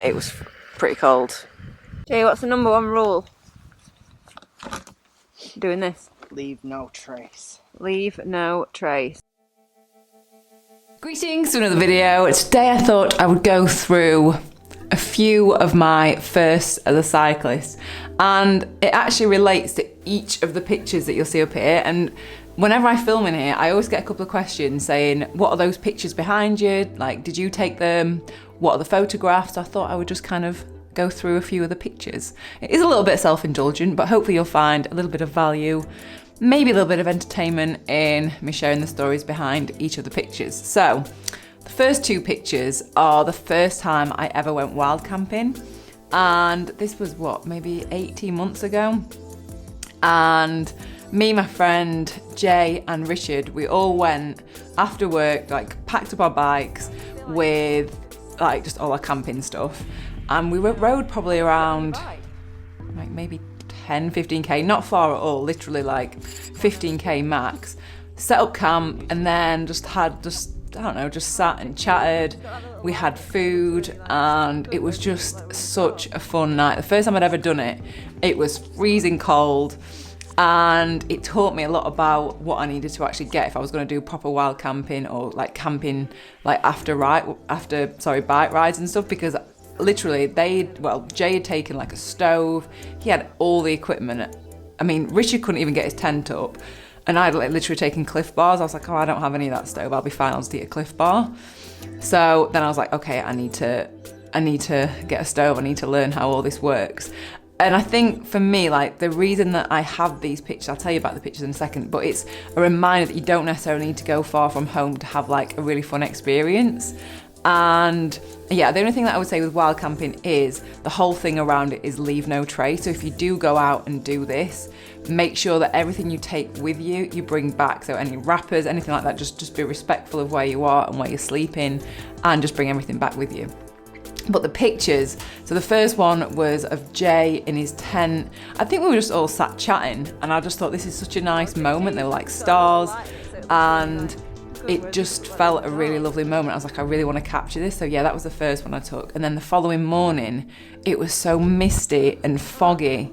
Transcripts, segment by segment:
It was pretty cold. Jay, what's the number one rule? Doing this. Leave no trace. Leave no trace. Greetings to another video. Today I thought I would go through a few of my firsts as a cyclist, and it actually relates to each of the pictures that you'll see up here. And whenever I film in here, I always get a couple of questions saying, what are those pictures behind you? Like, did you take them? What are the photographs? I thought I would just kind of go through a few of the pictures. It is a little bit self-indulgent, but hopefully you'll find a little bit of value, maybe a little bit of entertainment in me sharing the stories behind each of the pictures. So the first two pictures are the first time I ever went wild camping, and this was what, maybe 18 months ago. And me, my friend Jay and Richard, we all went after work, like packed up our bikes with like just all our camping stuff, and we rode probably around like maybe 10-15k, not far at all, literally like 15k max. Set up camp and then just I don't know, just sat and chatted. We had food and it was just such a fun night. The first time I'd ever done it, it was freezing cold, and it taught me a lot about what I needed to actually get if I was going to do proper wild camping or like camping like after bike rides and stuff, because literally Jay had taken like a stove, he had all the equipment. I mean, Richard couldn't even get his tent up, and I'd like literally taken Cliff Bars. I was like, oh, I don't have any of that stove, I'll be fine, I'll just eat a Cliff Bar. So then I was like, okay, I need to get a stove, I need to learn how all this works. And I think for me, like the reason that I have these pictures, I'll tell you about the pictures in a second, but it's a reminder that you don't necessarily need to go far from home to have like a really fun experience. And yeah, the only thing that I would say with wild camping is the whole thing around it is leave no trace. So if you do go out and do this, make sure that everything you take with you, you bring back. So any wrappers, anything like that, just be respectful of where you are and where you're sleeping, and just bring everything back with you. But the pictures, so the first one was of Jay in his tent. I think we were just all sat chatting, and I just thought this is such a nice moment. They were like stars, and it just felt a really lovely moment. I was like, I really want to capture this. So yeah, that was the first one I took. And then the following morning, it was so misty and foggy.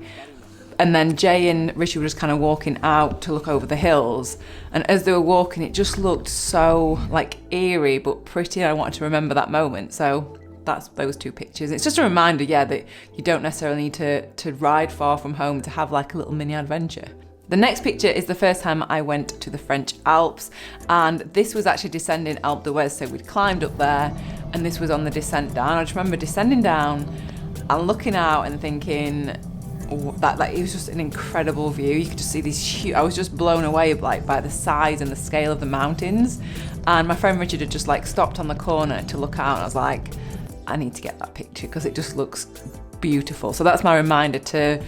And then Jay and Richie were just kind of walking out to look over the hills. And as they were walking, it just looked so like eerie, but pretty. I wanted to remember that moment. So that's those two pictures. It's just a reminder, yeah, that you don't necessarily need to ride far from home to have like a little mini adventure. The next picture is the first time I went to the French Alps, and this was actually descending Alpe d'Huez, so we'd climbed up there, and this was on the descent down. I just remember descending down and looking out and thinking, that like it was just an incredible view. You could just see these huge, I was just blown away like by the size and the scale of the mountains. And my friend Richard had just like stopped on the corner to look out, and I was like, I need to get that picture because it just looks beautiful. So that's my reminder to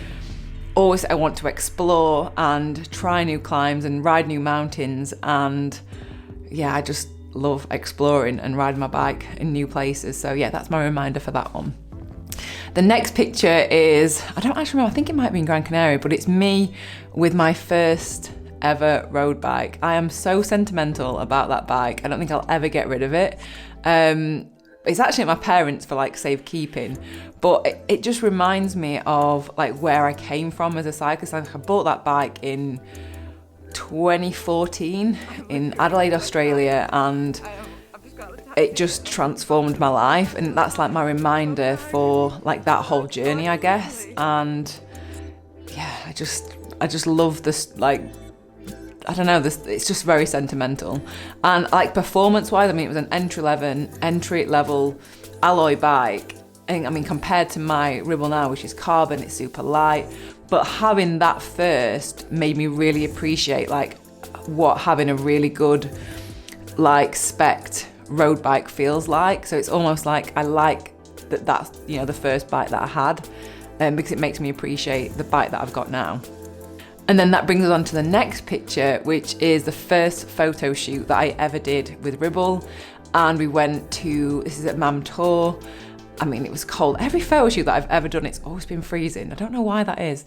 always, I want to explore and try new climbs and ride new mountains. And yeah, I just love exploring and riding my bike in new places. So yeah, that's my reminder for that one. The next picture is, I don't actually remember, I think it might be in Gran Canaria, but it's me with my first ever road bike. I am so sentimental about that bike. I don't think I'll ever get rid of it. It's actually at my parents' for like safekeeping, but it just reminds me of like where I came from as a cyclist. Like, I bought that bike in 2014 in Adelaide, Australia, and it just transformed my life, and that's like my reminder for like that whole journey, I guess. And yeah, I just love this, like, I don't know, this, it's just very sentimental. And like performance-wise, I mean, it was an entry-level alloy bike. And I mean, compared to my Ribble now, which is carbon, it's super light. But having that first made me really appreciate like what having a really good like spec'd road bike feels like. So it's almost like I like that's, you know, the first bike that I had, because it makes me appreciate the bike that I've got now. And then that brings us on to the next picture, which is the first photo shoot that I ever did with Ribble. And we went to, this is at Mam Tor. I mean, it was cold. Every photo shoot that I've ever done, it's always been freezing. I don't know why that is.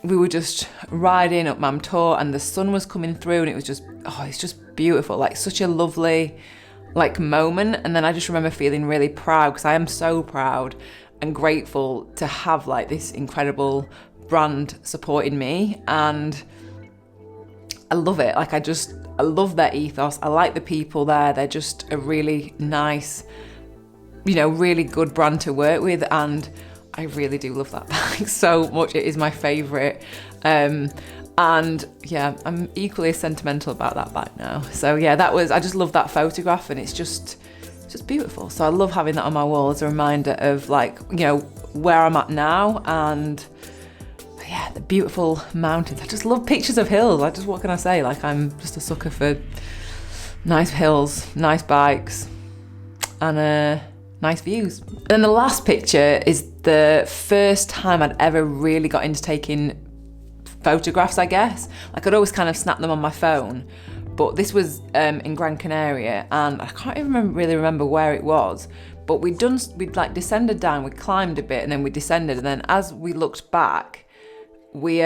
We were just riding up Mam Tor, and the sun was coming through, and it was just, oh, it's just beautiful. Like such a lovely like moment, and then I just remember feeling really proud, because I am so proud and grateful to have like this incredible brand supporting me, and I love it. Like I love their ethos. I like the people there. They're just a really nice, you know, really good brand to work with, and I really do love that bag so much. It is my favourite. And yeah, I'm equally as sentimental about that bag now. So yeah, I just love that photograph, and it's just beautiful. So I love having that on my wall as a reminder of, like, you know, where I'm at now, and yeah, the beautiful mountains. I just love pictures of hills. What can I say? Like, I'm just a sucker for nice hills, nice bikes, and nice views. Then the last picture is the first time I'd ever really got into taking photographs, I guess. Like, I'd always kind of snap them on my phone, but this was in Gran Canaria, and I can't even really remember where it was, but we'd like descended down, we climbed a bit, and then we descended, and then as we looked back, we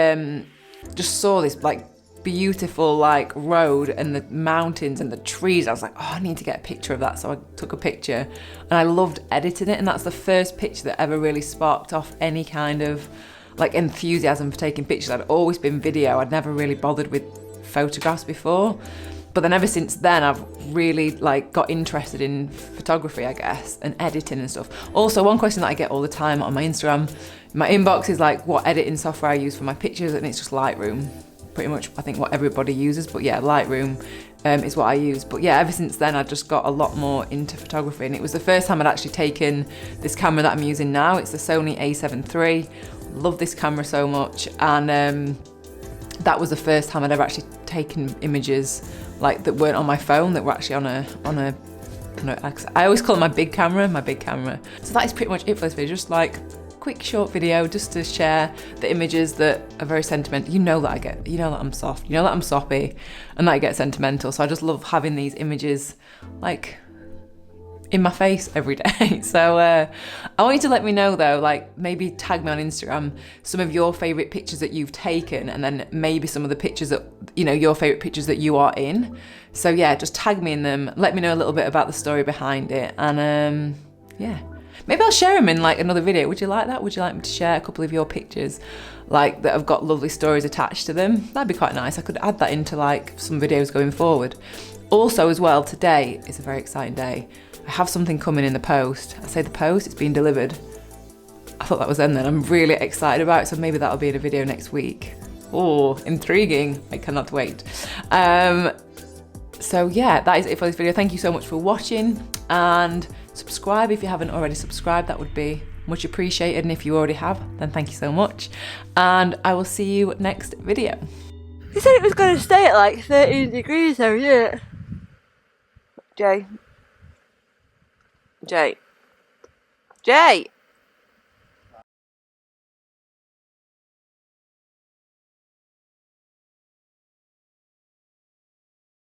just saw this like beautiful like road and the mountains and the trees. I was like, oh, I need to get a picture of that. So I took a picture, and I loved editing it, and that's the first picture that ever really sparked off any kind of like enthusiasm for taking pictures. I'd always been video. I'd never really bothered with photographs before, but then ever since then I've really like got interested in photography, I guess, and editing and stuff. Also, one question that I get all the time on my Instagram, my inbox, is like what editing software I use for my pictures, and it's just Lightroom. Pretty much, I think, what everybody uses, but yeah, Lightroom is what I use. But yeah, ever since then I just got a lot more into photography, and it was the first time I'd actually taken this camera that I'm using now. It's the Sony a7 III. Love this camera so much, and that was the first time I'd ever actually taken images like that weren't on my phone, that were actually on a I always call it my big camera. So that is pretty much it for this video. Just like quick short video just to share the images that are very sentimental. You know that I'm soft, you know that I'm soppy, and that I get sentimental. So I just love having these images like in my face every day. So I want you to let me know though, like maybe tag me on Instagram some of your favourite pictures that you've taken, and then maybe some of the pictures that, you know, your favourite pictures that you are in. So yeah, just tag me in them, let me know a little bit about the story behind it, and yeah, maybe I'll share them in like another video. Would you like that? Would you like me to share a couple of your pictures like that have got lovely stories attached to them? That'd be quite nice. I could add that into like some videos going forward. Also as well, today is a very exciting day. I have something coming in the post. I say the post, it's being delivered. I thought that was then. I'm really excited about it, so maybe that'll be in a video next week. Oh, intriguing. I cannot wait. So yeah, that is it for this video. Thank you so much for watching, and subscribe if you haven't already subscribed. That would be much appreciated, and if you already have, then thank you so much, and I will see you next video. They said it was going to stay at like 13 degrees though, yeah. Jay.